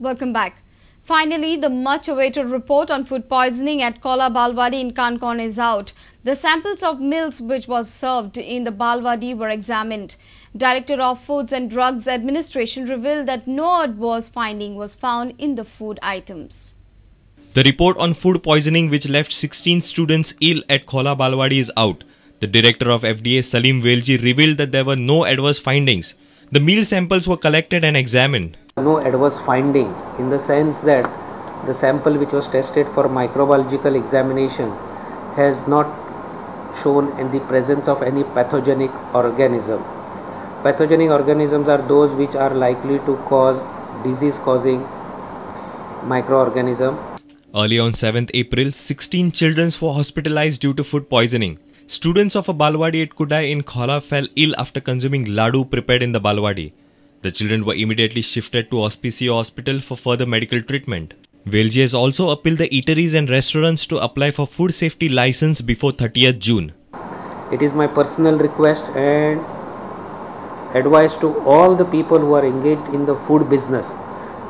Welcome back. Finally, the much-awaited report on food poisoning at Kola Balwadi in Kankan is out. The samples of meals which was served in the Balwadi were examined. Director of Foods and Drugs Administration revealed that no adverse finding was found in the food items. The report on food poisoning which left 16 students ill at Kola Balwadi is out. The director of FDA Salim Velji revealed that there were no adverse findings. The meal samples were collected and examined. No adverse findings in the sense that the sample which was tested for microbiological examination has not shown in the presence of any pathogenic organism. Pathogenic organisms are those which are likely to cause disease-causing microorganism. Early on 7th April, 16 children were hospitalized due to food poisoning. Students of a Balwadi at Kudai in Khola fell ill after consuming laddu prepared in the Balwadi. The children were immediately shifted to Auspicio Hospital for further medical treatment. Velji has also appealed the eateries and restaurants to apply for food safety license before 30th June. It is my personal request and advice to all the people who are engaged in the food business,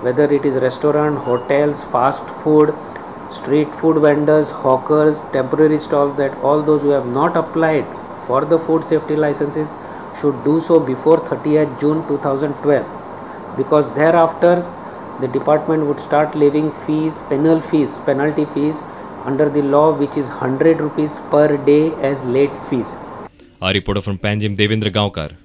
whether it is restaurant, hotels, fast food, street food vendors, hawkers, temporary stalls, that all those who have not applied for the food safety licenses should do so before 30th June 2012, because thereafter the department would start levying fees, penalty fees under the law, which is 100 rupees per day as late fees. Our reporter from Panjim, Devendra Gaonkar.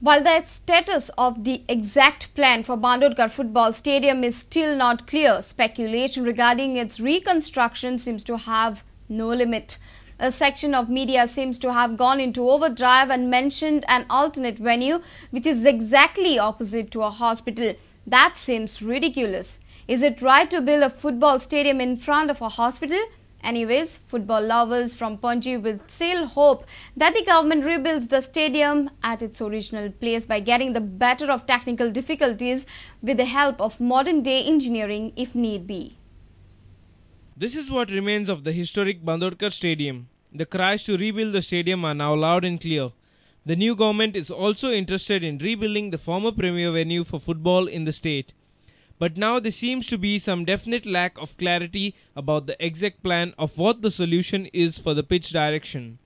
While the status of the exact plan for Bandodkar football stadium is still not clear, speculation regarding its reconstruction seems to have no limit. A section of media seems to have gone into overdrive and mentioned an alternate venue which is exactly opposite to a hospital. That seems ridiculous. Is it right to build a football stadium in front of a hospital? Anyways, football lovers from Panji will still hope that the government rebuilds the stadium at its original place by getting the better of technical difficulties with the help of modern-day engineering if need be. This is what remains of the historic Bandodkar Stadium. The cries to rebuild the stadium are now loud and clear. The new government is also interested in rebuilding the former premier venue for football in the state. But now there seems to be some definite lack of clarity about the exact plan of what the solution is for the pitch direction.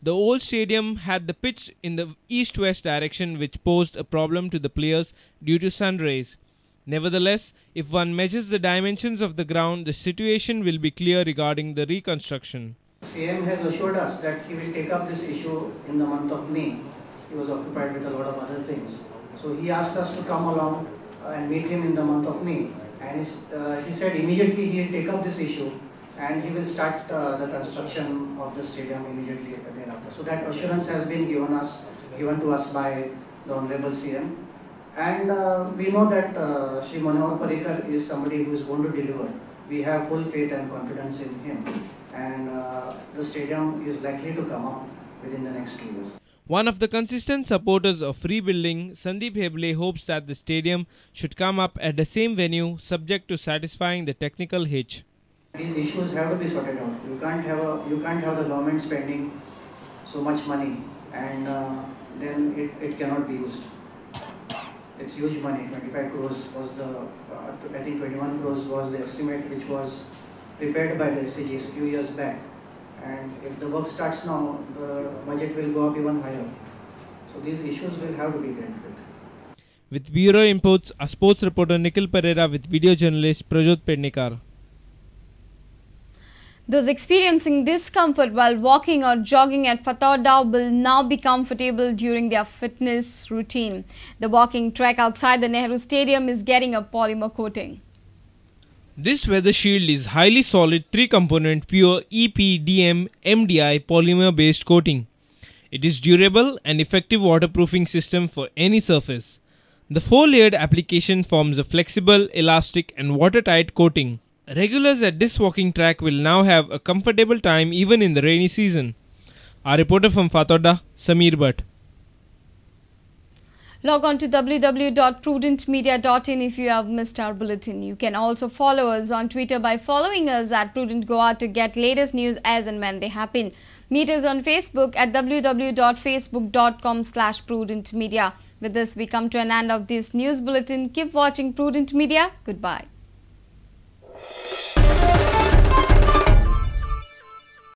The old stadium had the pitch in the east-west direction, which posed a problem to the players due to sun rays. Nevertheless, if one measures the dimensions of the ground, the situation will be clear regarding the reconstruction. CM has assured us that he will take up this issue in the month of May. He was occupied with a lot of other things. So he asked us to come along and meet him in the month of May. And he said immediately he will take up this issue and he will start the construction of the stadium immediately thereafter. So that assurance has been given to us by the Honorable CM. And we know that Shri Manohar Parrikar is somebody who is going to deliver. We have full faith and confidence in him. And the stadium is likely to come up within the next 2 years. One of the consistent supporters of rebuilding, Sandeep Heble, hopes that the stadium should come up at the same venue, subject to satisfying the technical hitch. These issues have to be sorted out. You can't have the government spending so much money and then it cannot be used. It's huge money. 25 crores was I think 21 crores was the estimate which was prepared by the SCGs a few years back. And if the work starts now, the budget will go up even higher. So these issues will have to be dealt with. With Bureau Imports, a sports reporter Nikhil Pereira with video journalist Prajot Pednekar. Those experiencing discomfort while walking or jogging at Fatorda will now be comfortable during their fitness routine. The walking track outside the Nehru Stadium is getting a polymer coating. This weather shield is highly solid 3-component pure EPDM MDI polymer based coating. It is durable and effective waterproofing system for any surface. The 4-layered application forms a flexible, elastic and watertight coating. Regulars at this walking track will now have a comfortable time even in the rainy season. Our reporter from Fatorda, Sameer Bhatt. Log on to www.prudentmedia.in if you have missed our bulletin. You can also follow us on Twitter by following us at Prudent Goa to get latest news as and when they happen. Meet us on Facebook at www.facebook.com/prudentmedia. With this, we come to an end of this news bulletin. Keep watching Prudent Media. Goodbye.